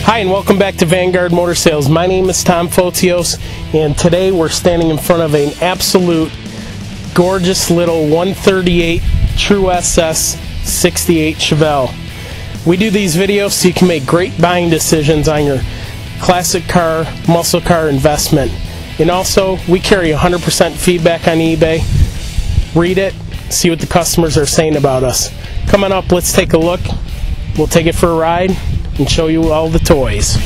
Hi and welcome back to Vanguard Motor Sales. My name is Tom Fotios and today we're standing in front of an absolute gorgeous little 138 True SS 68 Chevelle. We do these videos so you can make great buying decisions on your classic car, muscle car investment. And also, we carry 100% feedback on eBay. Read it, see what the customers are saying about us. Coming up, let's take a look. We'll take it for a ride and show you all the toys.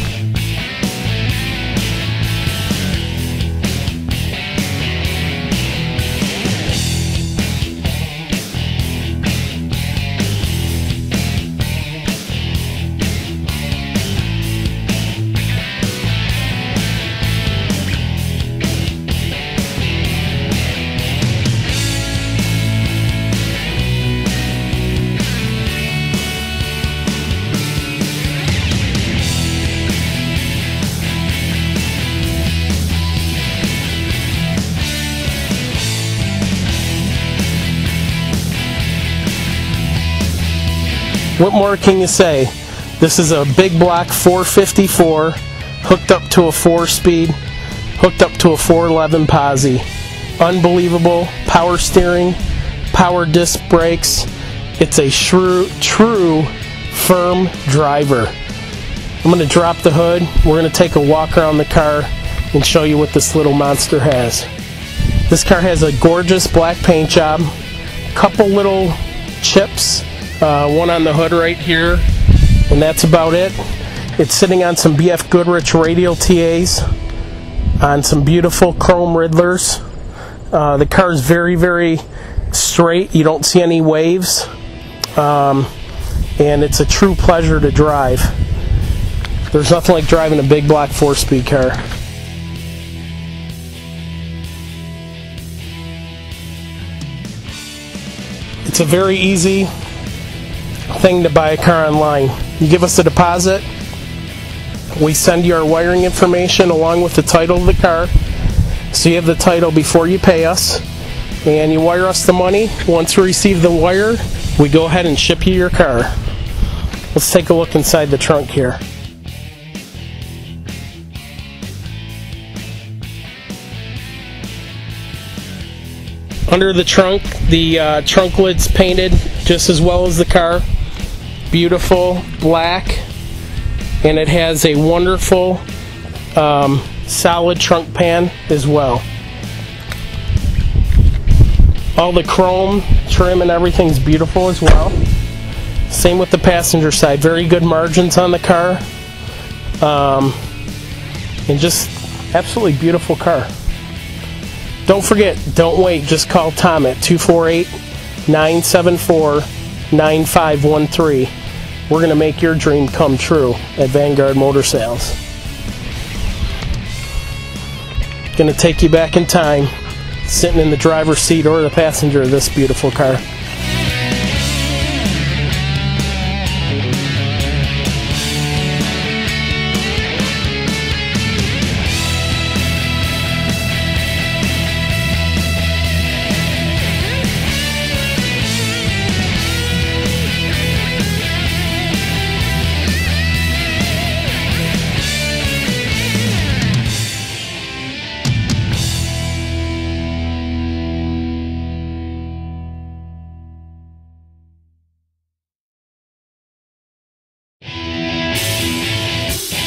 What more can you say? This is a big block 454 hooked up to a 4-speed, hooked up to a 411 Posi. Unbelievable power steering, power disc brakes. It's a true firm driver. I'm going to drop the hood. We're going to take a walk around the car and show you what this little monster has. This car has a gorgeous black paint job, couple little chips. One on the hood right here, and that's about it. It's sitting on some BF Goodrich radial TAs on some beautiful chrome Riddlers. The car is very straight. You don't see any waves, and it's a true pleasure to drive. There's nothing like driving a big block 4-speed car. It's a very easy thing to buy a car online. You give us a deposit, we send you our wiring information along with the title of the car, so you have the title before you pay us, and you wire us the money. Once we receive the wire, we go ahead and ship you your car. Let's take a look inside the trunk here. Under the trunk, the trunk lid's painted just as well as the car. Beautiful black, and it has a wonderful solid trunk pan as well. All the chrome trim and everything's beautiful as well. Same with the passenger side. Very good margins on the car, and just absolutely beautiful car. Don't forget, don't wait, just call Tom at 248-974-9513. We're going to make your dream come true at Vanguard Motor Sales. Going to take you back in time, sitting in the driver's seat or the passenger of this beautiful car.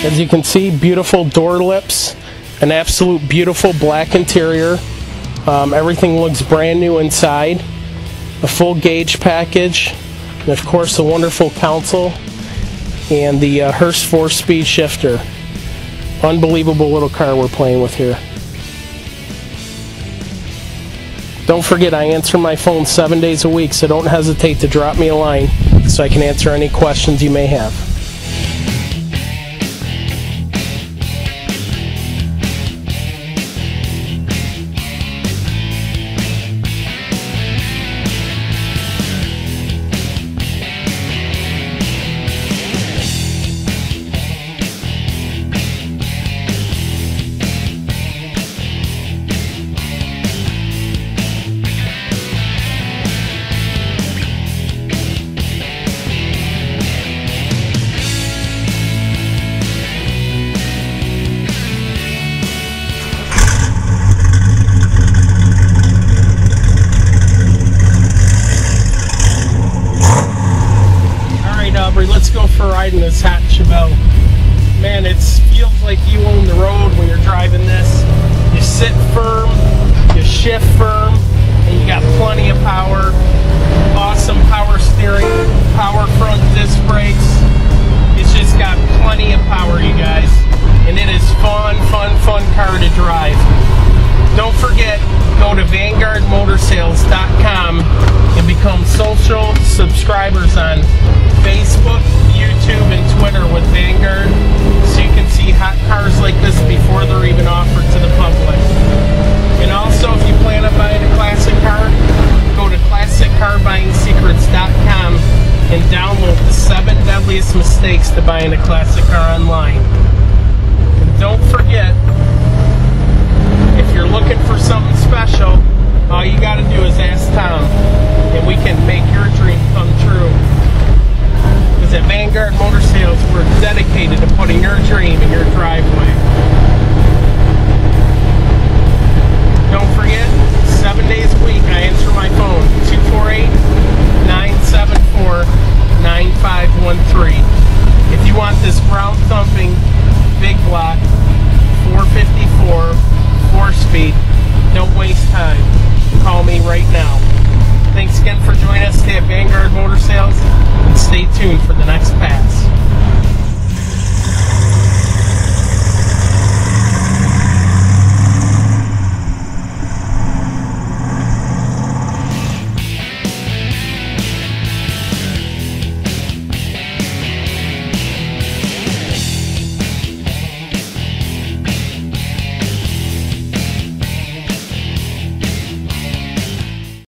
As you can see, beautiful door lips, an absolute beautiful black interior. Everything looks brand new inside. A full gauge package, and of course a wonderful console, and the Hurst 4-speed shifter. Unbelievable little car we're playing with here. Don't forget, I answer my phone 7 days a week, so don't hesitate to drop me a line so I can answer any questions you may have. Man, it feels like you own the road when you're driving this. You sit firm, you shift firm, and you got plenty of power. Awesome power steering, power front disc brakes. It's just got plenty of power, you guys. And it is fun car to drive. Don't forget, go to VanguardMotorsales.com and become social subscribers on Facebook, YouTube, and Twitter with Vanguard, so you can see hot cars like this before they're even offered to the public. And also, if you plan on buying a classic car, go to ClassicCarBuyingSecrets.com and download the 7 deadliest mistakes to buying a classic car online. And don't forget, if you're looking for something special, all you got to do is ask Tom, and we can make your dream come true. Because at Vanguard Motor Sales, we're dedicated to putting your dream in your driveway. Don't forget, 7 days a week, I answer my phone, 248-974-9513. If you want this ground-thumping, big block, 454, 4-speed, don't waste time. Call me right now. Thanks again for joining us today at Vanguard Motor Sales, and stay tuned for the next pass.